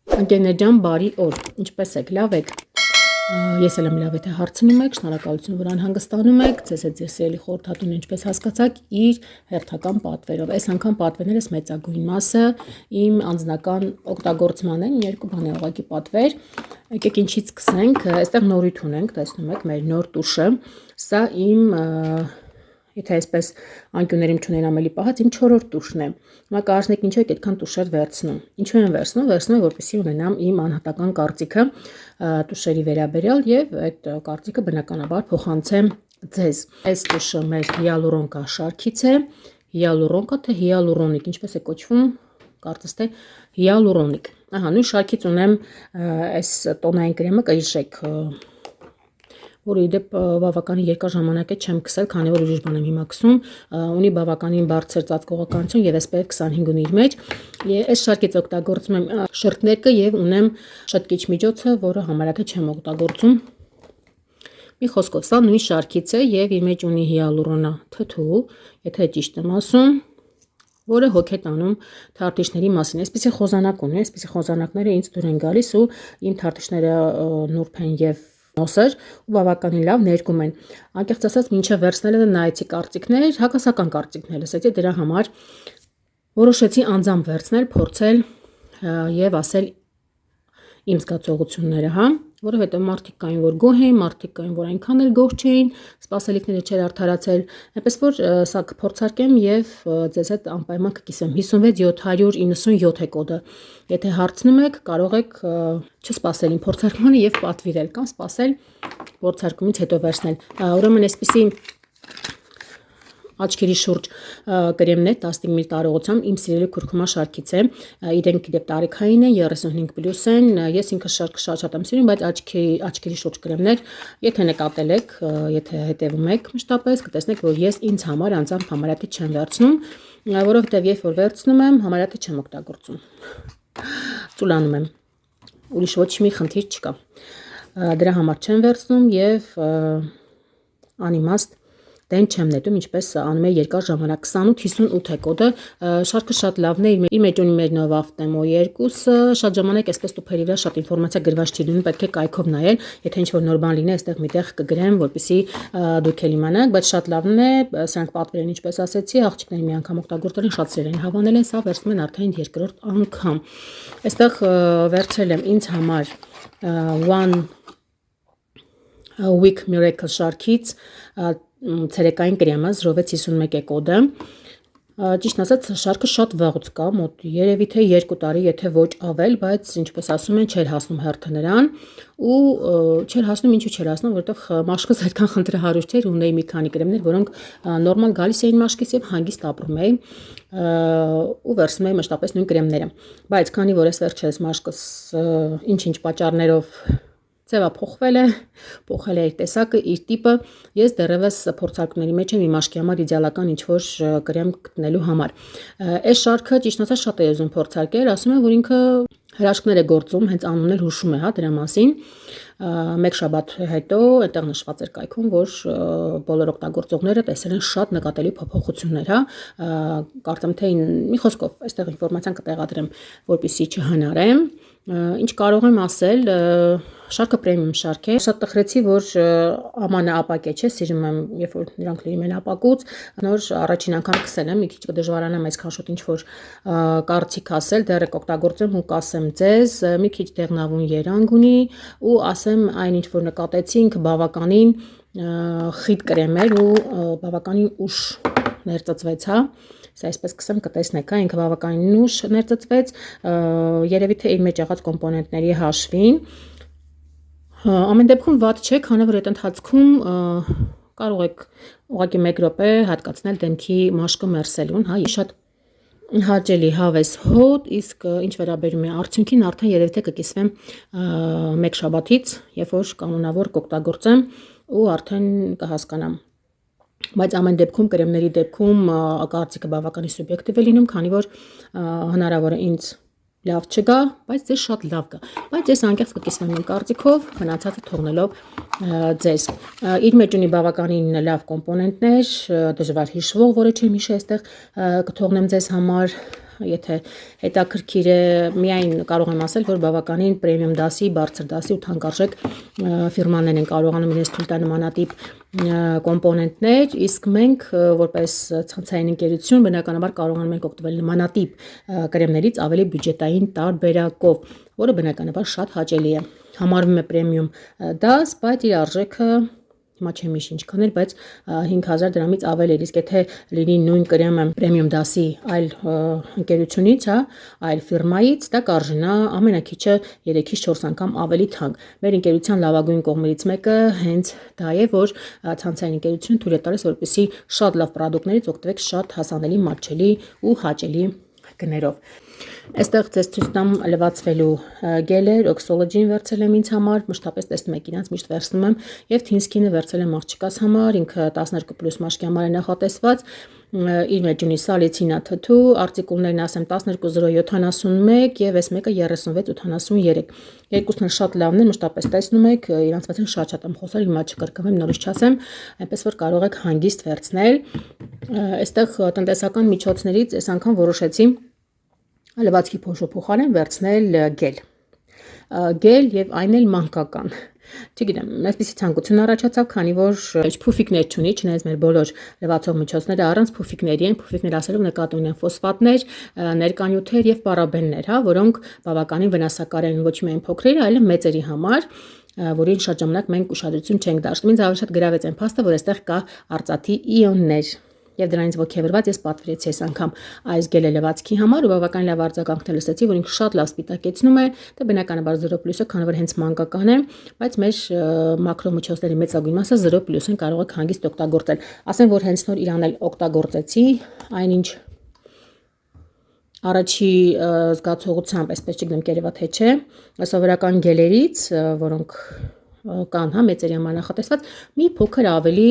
Ընկերներ ջան, բարի օր։ Ինչպե՞ս եք, լավ եք։ Ես էլ եմ լավ, եթե հարցնում եք, շնորհակալություն, որ անհանգստանում եք։ Ձեզ հետ ձեր սիրելի խորհրդատուն, ինչպես հասկացաք, իր հերթական պատվերով։ Այս անգամ պատվերներս մեծագույն մասը իմ անձնական օգտագործման են, երկու բան է ուղղակի պատվեր։ Եկեք ինչից սկսենք։ Այստեղ նորույթ ունենք, տեսնում եք, մեր նոր տուշը։ Սա իմ Եթե այսպես անկյուններիմ չունեն ամելի պահած, իմ 4-րդ տուշն է։ Հիմա կարծեք ինչու եք այդքան տուշեր վերցնում։ Ինչու եմ վերցնում։ Վերցնում եմ, որպեսզի ունենամ իմ անհատական կարծիքը տուշերի վերաբերյալ եւ այդ կարծիքը բնականաբար փոխանցեմ ձեզ։ Այս տուշը մեր հիալուրոնկա շարքից է։ Հիալուրոնկա թե հիալուրոնիկ, ինչպես է կոչվում, կարծես թե հիալուրոնիկ։ Ահա, նույն շարքից ունեմ այս տոնային կրեմը, կհիշեք, որը իդեպ բավականին երկար ժամանակ է չեմ քսել, քանի որ ուրիշ բան եմ հիմա քսում, ունի բավականին բարձր ծածկողականություն եւ SPF 25 ունի իր մեջ։ Այս շարքից օգտագործում եմ շրթներկը եւ ունեմ շտկիչ միջոցը, որը համարյա թե չեմ օգտագործում։ Մի խոսքով, սա նույն շարքից է եւ իր մեջ ունի հիալուրոնա թթու, եթե ճիշտ եմ ասում, որը հոգ է տանում թարթիչների մասին։ Այսպիսի խոզանակ ունի, այսպիսի խոզանակները ինձ դուր են գալիս ու իմ թարթիչները նուրբ են եւ նոսր ու բավականին լավ ներկում են։ Անկեղծ ասած, մինչև վերցնելը նայեցի կարծիքներ, հակասական կարծիքներ լսեցի, դրա համար որոշեցի անձամբ վերցնել, փորձել եւ ասել իմ զգացողությունները, հա, որովհետեւ մարդիկ կային, որ գոհ էին, մարդիկ կային, որ այնքան էլ գոհ չէին, սպասելիքները չէր արդարացել, այնպես որ սա կփորձարկեմ եւ ձեզ հետ անպայման կկիսեմ։ 56797 է կոդը։ Եթե հարցնում եք, կարող եք չսպասել իմ փորձարկմանը եւ պատվիրել կամ սպասել փորձարկումից հետո վերցնել։ Ուրեմն այսպեսի աչքերի շուրջ կրեմներ 15 մլ տարողությամբ իմ սիրելի քուրքումա շարքից է։ Իրենք իդեպ տարիքային են, 35+ են։ Ես ինքս շարքը շատ եմ սիրում, բայց աչքերի շուրջ կրեմներ, եթե նկատել եք, եթե հետևում եք մշտապես, կտեսնեք, որ ես ինձ համար անձամբ համարյա թե չեմ վերցնում, որովհետև երբ որ վերցնում եմ, համարյա թե չեմ օգտագործում։ Ծուլանում եմ։ Ուրիշ ոչ մի խնդիր չկա։ Դրա համար չեմ վերցնում եւ անիմաստ դեն չեմ նետում, ինչպես անում է երկար ժամանակ։ 2858 է կոդը, շարքը շատ լավն է, իր մեջ ունի մեր Novaftem 2-ը, շատ ժամանակ այսպես տուփերի վրա շատ ինֆորմացիա գրված չի լինում, պետք է կայքով նայել, եթե ինչ-որ նոր բան լինի, այստեղ միտեղ կգրեմ, որպեսզի դուք էլ իմանաք, բայց շատ լավն է, սրանք պատվեր են, ինչպես ասեցի, աղջիկները մի անգամ օգտագործել են, շատ սիրել են, հավանել են, սա վերցնում են արդեն 2-րդ անգամ։ Այստեղ վերցրել եմ ինձ համար One Week Miracle շարքից ցերեկային կրեմը 0.51 է կոդը։ Ճիշտ ասած, շարքը շատ վաղուց կա, մոտ երևի թե 2 տարի, եթե ոչ ավել, բայց ինչպես ասում են, չէր հասնում հերթը նրան ու չէր հասնում, ինչու չէր հասնում, որովհետև մաշկս այդքան խնդրահարույց չէր, ունեի մի քանի կրեմներ, որոնք նորմալ գալիս էին մաշկից եւ հանգիստ ապրում էի ու վերցնում էի մշտապես նույն կրեմները։ Բայց քանի որ ես վերջերս մաշկս ինչ-ինչ պատճառներով ձևափոխվել է, փոխել է իր տեսակը, իր տիպը, ես դեռևս փորձարկումների մեջ եմ իմ մաշկի համար իդեալական ինչ-որ կրեմ գտնելու համար։ Այս շարքը ճիշտ ասած շատ է ուզում փորձարկել, ասում են, որ ինքը հրաշքներ է գործում, հենց անունն էլ հուշում է, հա, դրա մասին։ Մեկ շաբաթ հետո այդտեղ նշված էր կայքում, որ բոլոր օգտագործողները տեսել են շատ նկատելի փոփոխություններ, հա։ Կարծեմ թե մի խոսքով այստեղ ինֆորմացիան կտեղադրեմ, որպեսզի չհնարեմ։ Ինչ կարող եմ ասել, շարքը պրեմիում շարք է։ Շատ տխրեցի, որ ամանը ապակ է, չէ, սիրում եմ, երբ որ նրանք լինում են ապակուց, նոր առաջին անգամ քսել եմ, մի քիչ կդժվարանամ այսքան շուտ ինչ-որ կարծիք ասել, դեռ եք օգտագործեմ ու կասեմ ձեզ, մի քիչ դեղնավուն երանգ ունի ու ասեմ այն ինչ որ նկատեցինք, բավականին խիտ կրեմ էր ու բավականին ուշ ներծծվեց, հա։ Սա այսպես կսեմ կտեսնեք, հա, ինքը բավականին ուշ ներծծվեց, երևի թե իր մեջ եղած կոմպոնենտների հաշվին։ Ամեն դեպքում վատ չէ, քանի որ այդ ընթացքում կարող եք ուղղակի 1 րոպե հատկացնել դեմքի մաշկը մերսելուն, հա, շատ հաճելի հավես հոտ, իսկ ինչ վերաբերում է արդյունքին, արդեն երևի թե կկիսվեմ 1 շաբաթից, երբ որ կանոնավոր կօգտագործեմ ու արդեն կհասկանամ։ Բայց ամեն դեպքում կրեմների դեպքում կարծիքը բավականին սուբյեկտիվ է լինում, քանի որ հնարավոր է ինձ լավ չգա, բայց ձեզ շատ լավ գա։ Բայց ես անկեղծ կկիսվեմ իմ կարծիքով, մնացածը թողնելով ձեզ։ Իր մեջ ունի բավականին լավ կոմպոնենտներ, դժվար հիշվող, որը չեմ հիշի, այստեղ կթողնեմ ձեզ համար եթե հետաքրքիր է, միայն կարող եմ ասել, որ բավականին պրեմիում դասի, բարձր դասի ու թանկարժեք ֆիրմաներ են կարողանում իրենց թույլ տալ նմանատիպ կոմպոնենտներ, իսկ մենք որպես ցանցային ընկերություն բնականաբար կարողանում ենք օգտվել նմանատիպ կրեմներից ավելի բյուջետային տարբերակով, որը բնականաբար շատ հաճելի է։ Համարվում է պրեմիում դաս, բայց իր արժեքը հիմա չեմ հիշի ինչքան էր, բայց 5000 դրամից ավել էր, իսկ եթե լինի նույն կրեմը պրեմիում դասի այլ ընկերությունից, այլ ֆիրմայից, դա կարժենա ամենակիչը 3-ից 4 անգամ ավելի թանկ։ Մեր ընկերության լավագույն կողմերից մեկը հենց դա է, որ ցանցային ընկերությունը թույլ է տալիս, որպեսզի շատ լավ պրոդուկտներից օգտվեք շատ հասանելի, մատչելի ու հաճելի գներով։ Այստեղ ձեզ ցույց տամ լվացվելու գելեր, Oxology-ն վերցել եմ ինձ համար, մշտապես տեսնում եք իրանց, միշտ վերցնում եմ, եւ Thinskin-ը վերցել եմ աղջկաս համար, ինքը 12+ մաշկի համար է նախատեսված, իր մեջ ունի սալիցինաթթու, արտիկուլներն ասեմ 12.071 եւ այս մեկը 36.83։ Երկուսն էլ շատ լավն են, մշտապես տեսնում եք, իրանց մասին շատ եմ խոսել, հիմա չկրկնվեմ, նորից չասեմ, այնպես որ կարող եք հանգիստ վերցնել։ Այստեղ տնտեսական միջոցներից այս անգամ որոշեցի լվացքի փոշու փոխարեն վերցնել գել եւ այն էլ մանկական։ Չգիտեմ, այսպեսի ցանկություն առաջացավ, քանի որ փուֆիկներ չունի, չնայած մեր բոլոր լվացող միջոցները առանց փուֆիկների են, փուֆիկներ ասելով նկատի ունեն ֆոսֆատներ, ներկանյութեր եւ պարաբեններ, որոնք բավականին վնասակար են ոչ միայն փոքրերի, այլև մեծերի համար, որին շատ ժամանակ մենք ուշադրություն չենք դարձնում։ Ինձ ավելի շատ գրավեց այն փաստը, որ այստեղ կա արծաթի իոններ։ Եվ դրանից ոգևորված ես պատվիրեցի այս անգամ այս գելը լվացքի համար ու բավական լավ արձագանքներ լսեցի, որ ինքը շատ լավ սպիտակեցնում է, դա բնականաբար 0+-ը, քանի որ հենց մանկական է, բայց մեր մակրո միջոցների մեծագույն մասը 0+-ն կարող եք հանգիստ օգտագործել։ Ասեմ, որ հենց նոր իրան էլ օգտագործեցի, այնինչ առաջի զգացողությամբ, այսպես չգիտեմ կերևա թե չէ, սովորական գելերից, որոնք կան մեծերի համար նախատեսված, մի փոքր ավելի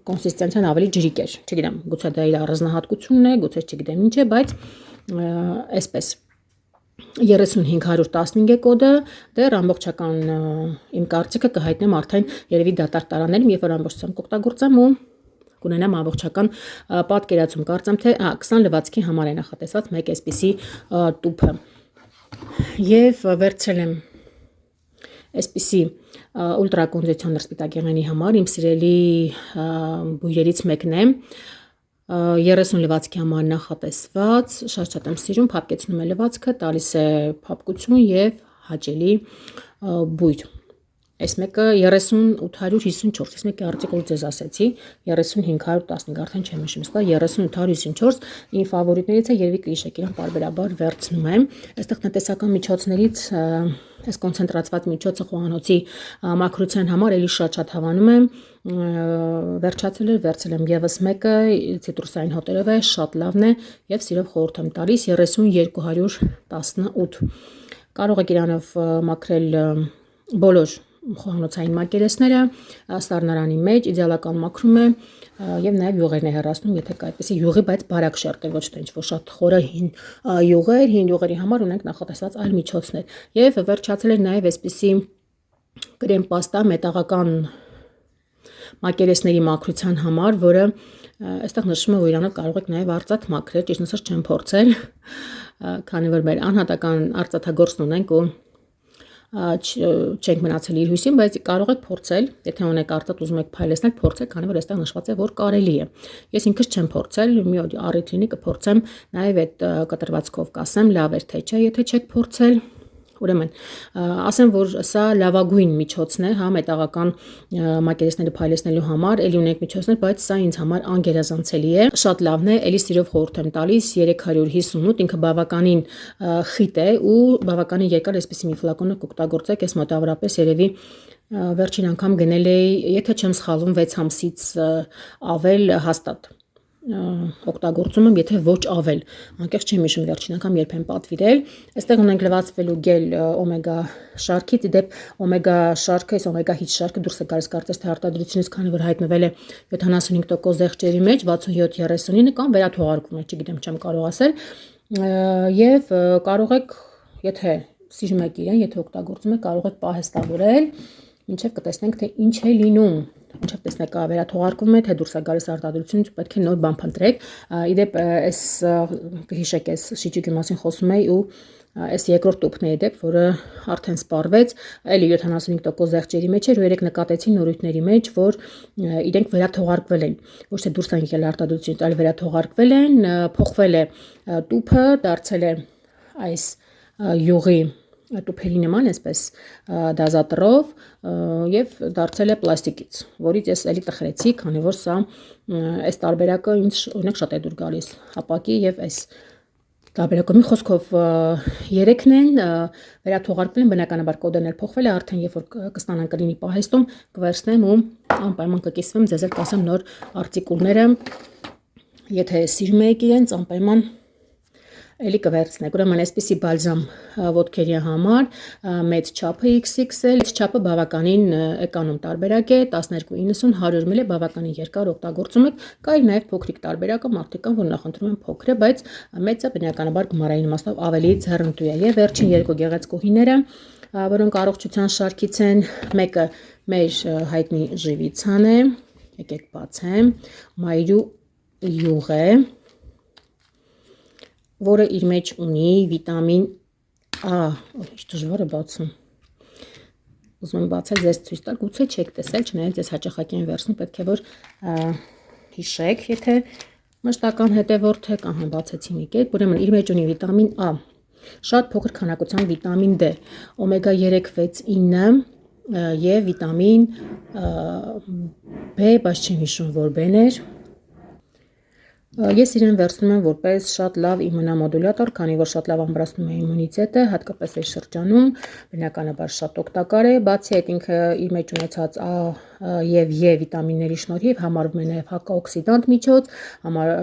կոնսիստենցիան ավելի ջրիկ էր, չգիտեմ, գուցե դա իր առանձնահատկությունն է, գուցե չգիտեմ ինչ է, բայց այսպես 3515 է կոդը, դեռ ամբողջական իմ կարծիքը կհայտնեմ արդեն երևի դատարկ տարաներում, երբ որ ամբողջությամբ կօգտագործեմ ու կունենամ ամբողջական պատկերացում, կարծեմ թե 20 լվացքի համար է նախատեսված մեկ այսպիսի տուփը։ Եվ վերցրել եմ այսպիսի ուլտրակոնդիցիոներ սպիտակեղենի համար, իմ սիրելի բույրերից մեկն է, 30 լվացքի համար նախատեսված, շատ եմ սիրում, փափկեցնում է լվացքը, տալիս է փափկություն եւ հաճելի բույր։ Այս մեկը 3854, այս մեկի արտիկուլ ձեզ ասեցի, 3515, արդեն չեմ հիշում, սա 3854 իմ ֆավորիտներից է, երևի կհիշեք, իրան պարբերաբար վերցնում եմ։ Այստեղ տնտեսական միջոցներից այս կոնցենտրացված միջոցը խոհանոցի մաքրության համար էլի շատ հավանում եմ, վերջացել եմ եւս մեկը, ցիտրուսային հոտերով է, շատ լավն է եւ սիրով խորհուրդ եմ տալիս 3218։ Կարող եք իրանով մաքրել բոլոր խոհանոցային մակերեսները, սառնարանի մեջ իդեալական մաքրում է եւ նաեւ յուղերն է հեռացնում, եթե կա այդպեսի յուղի, բայց բարակ շերտեր, ոչ թե ինչ-որ շատ խորը հին յուղերի համար ունենք նախատեսված այլ միջոցներ։ Եվ վերջացել էր նաեւ այսպեսի կրեմ պաստա մետաղական մակերեսների մաքրության համար, որը այստեղ նշվում է, որ իրանով կարող եք նաեւ արծաթ մաքրել, ճիշտ ասած չեմ փորձել, քանի որ մեր անհատական արծաթագործն ունենք ու չենք մնացել իր հույսին, բայց կարող եք փորձել, եթե ունեք արծաթ ուզում եք փայլեցնել, փորձեք, քանի որ այստեղ նշված է, որ կարելի է։ Ես ինքս չեմ փորձել, մի օր առիթ լինի կփորձեմ, նաև այդ կտրվածքով կասեմ, լավ էր թե չէ, եթե չեք փորձել։ Ուրեմն, ասեմ, որ սա լավագույն միջոցն է, մետաղական մակերեսները փայլեցնելու համար, էլի ունենք միջոցներ, բայց սա ինձ համար անգերազանցելի է, շատ լավն է, էլի սիրով խորհուրդ եմ տալիս 358, ինքը բավականին խիտ է ու բավականին երկար, այսպեսի մի ֆլակոնը կօգտագործեք, ես մոտավորապես երևի վերջին անգամ գնել էի, եթե չեմ սխալվում 6 ամսից ավել հաստատ օգտագործում եմ, եթե ոչ ավել, անկեղծ չեմ հիշում վերջին անգամ երբ եմ պատվիրել։ Այստեղ ունենք լվացվելու գել օմեգա շարքից, դեպ օմեգա շարքը, այս օմեգա 5 շարքը դուրս է գալիս կարծես թե արտադրությունից, քանի որ հայտնվել է 75% զեղչերի մեջ, 67-39 կամ վերաթողարկվում է, չգիտեմ, չեմ կարող ասել, եւ կարող եք, եթե սիրում եք իրեն, եթե օգտագործում եք, կարող եք պահեստավորել, ինչեւ կտեսնենք թե ինչ է լինում։ ինչեւ տեսնեք վերաթողարկվում է, թե դուրս է գալիս արտադրությունից, պետք է նոր բան փնտրեք։ Իդեպ այս կհիշեք, այս շիճուկի մասին խոսում էի ու այս երկրորդ տուփն է իդեպ, որը արդեն սպառվեց, էլի 75% զեղչերի մեջ էր ու երեք նկատեցի նորույթների մեջ, որ իրենք վերաթողարկվել են, ոչ թե դուրս են եկել արտադրությունից, այլ վերաթողարկվել են, փոխվել է տուփը, դարձել է այս յուղի տուփերի նման, այսպես դազատրով եւ դարձել է պլաստիկից, որից ես էլի տխրեցի, քանի որ սա այս տարբերակը ինձ օրինակ շատ է դուր գալիս, հապակի եւ այս տարբերակը մի խոսքով երեքն են վերաթողարկվել են, բնականաբար կոդն էլ փոխվել է, արդեն երբ որ կստանան կլինի պահեստում, կվերցնեմ ու անպայման կկիսվեմ, ձեզ էլ կասեմ նոր արտիկուլները, եթե սիրում եք իրենց, անպայման էլի կվերցնեք, ուրեմն այսպիսի բալզամ ոտքերի համար մեծ չափը XXL, չափը բավականին էկոնոմ տարբերակ է, 1290 100 ml բավականին երկար օգտագործում եք, կա նաև փոքրիկ տարբերակը, մարդիկ կան, որ նախընտրում են փոքրը, բայց մեծը բնականաբար գումարային իմաստով ավելի ձեռնտու է։ Եվ վերջին երկու գեղեցկուհիները, որոնք առողջության շարքից են, մեկը մեր հայտնի ժիվիցան է, եկեք բացեմ, մայրու յուղ է, որը իր մեջ ունի վիտամին A, ինչ դժվար է բացում, ուզում եմ բացել ձեզ ցույց տալ, գուցե չեք տեսել, չնայած ես հաճախակի եմ վերցնում, պետք է որ հիշեք, եթե մշտական հետևորդ եք, ահա բացեցի մի կերպ, ուրեմն իր մեջ ունի վիտամին A, շատ փոքր քանակությամբ վիտամին D, օմեգա 3, 6, 9 եւ վիտամին B, բայց չեմ հիշում, որ B-ն էր։ Ես իրեն վերցնում եմ որպես շատ լավ իմունամոդուլյատոր, քանի որ շատ լավ ամրացնում է իմունիտետը, հատկապես այս շրջանում, բնականաբար շատ օգտակար է, բացի այդ ինքը իր մեջ ունեցած A եւ E վիտամինների շնորհիվ համարվում է նաև հակաօքսիդանտ միջոց,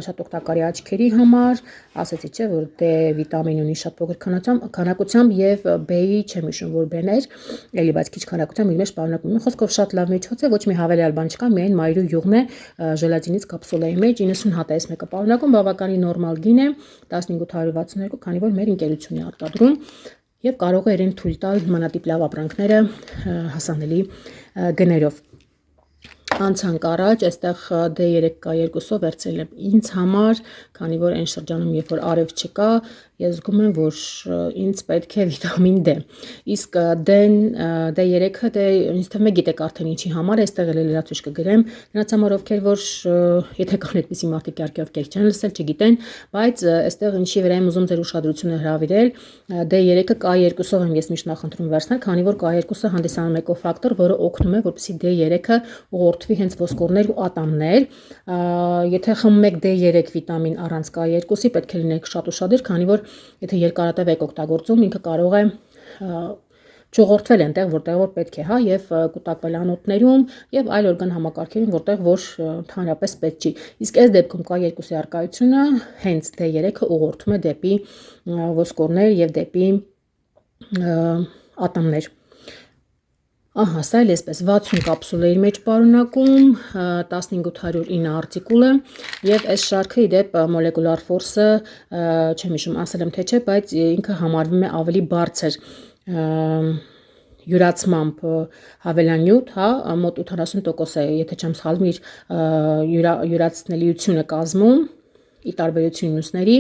շատ օգտակար է աչքերի համար, ասեցի չէ, որ D վիտամին ունի շատ փոքր քանակությամբ եւ B-ի չեմ հիշում, որ B-ն էր, էլի բայց քիչ քանակությամբ իր մեջ պարունակում է, խոսքով շատ լավ միջոց է, ոչ մի հավելյալ բան չկա, միայն մայրու յուղն է ժելատինից կապսուլայի մեջ 90 հատ է այս մեկը պարունակում, բավականին նորմալ գին է 1562, քանի որ մեր ընկերությունն է արտադրում եւ կարող է իրեն թույլ տալ նմանատիպ լավ ապրանքները հասանելի գներով։ Անցանք առաջ, այստեղ D3K2-ով վերցրել եմ ինձ համար, քանի որ այն շրջանում, երբ որ արև չկա, ես զգում եմ, որ ինձ պետք է վիտամին D։ Իսկ D3-ը ինձ թվում է գիտեք արդեն ինչի համար, այստեղ էլ լրացուցիչ կգրեմ, նրանց համար ովքեր որ եթե կան այդպիսի մարդիկ իհարկե ովքեր չեն լսել, չգիտեն, բայց այստեղ ինչի վրա եմ ուզում ձեր ուշադրությունը հրավիրել, D3-ը K2-ով եմ ես միշտ նախընտրում վերցնել, քանի որ K2-ը հանդիսանում է կոֆակտոր, որը օգնում է, որպեսզի D3-ը ուղղորդվի հենց ոսկորներ ու ատամներ։ Եթե խմում եք D3 վիտամին առանց K2-ի, պետք է լինեք շատ ուշադիր, քանի որ եթե երկարատև եք օգտագործում, ինքը կարող է չուղղորդվել այնտեղ, որտեղ որ պետք է, հա, եւ կուտակվել անոթներում եւ այլ օրգան համակարգերում, որտեղ որ ընդհանրապես պետք չի։ Իսկ այս դեպքում K2-ի արկայությունը հենց D3-ը ուղղորդում է դեպի ոսկորներ եւ դեպի ատամներ։ Ահա, սա էլ այսպես 60 կապսուլ է իր մեջ պարունակում, 1509 արտիկուլ է եւ այս շարքը իդեպ molecular force-ը չեմ հիշում ասել եմ թե չէ, բայց ինքը համարվում է ավելի բարձր յուրացմամբ հավելանյութ, հա, մոտ 80% է, եթե չեմ սխալվում, իր յուրացնելիությունը կազմում ի տարբերություն մյուսների,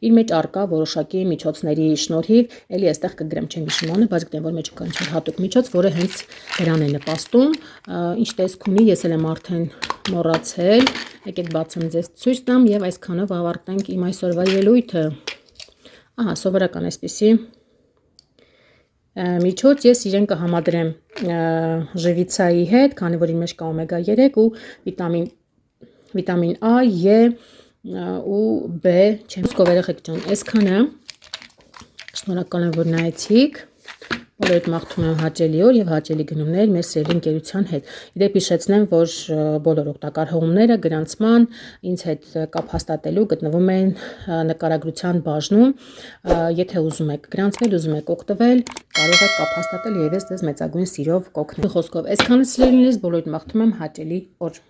իր մեջ արկա որոշակի միջոցների շնորհիվ, էլի այստեղ կգրեմ, չեմ հիշում անը, բայց գտնեմ որ մեջ կա ինչ-որ հատուկ միջոց, որը հենց դրան է նպաստում, ինչ տեսք ունի, ես էլ եմ արդեն մոռացել, եկեք բացեմ ձեզ ցույց տամ եւ այսքանով ավարտենք իմ այսօրվա ելույթը։ Ահա, սովորական այսպիսի միջոց ես իրեն կհամադրեմ ժվիցայի հետ, քանի որ իր մեջ կա օմեգա 3 ու վիտամին A, E ու B, չեմ սկով երեխեք ջան, այսքանը, շնորհակալ եմ, որ նայեցիք, բոլորիդ մաղթում եմ հաճելի օր եւ հաճելի գնումներ մեր սիրելի ընկերության հետ։ Իդեպ հիշեցնեմ, որ բոլոր օգտակար հղումները գրանցման ինձ հետ կապ հաստատելու գտնվում են նկարագրության բաժնում։ Եթե ուզում եք գրանցվել, ուզում եք օգտվել, կարող եք կապ հաստատել եւ ես ձեզ մեծագույն սիրով կօգնեմ։ Խոսքով, այսքանը սիրելիներս, բոլորիդ մաղթում եմ հաճելի օր։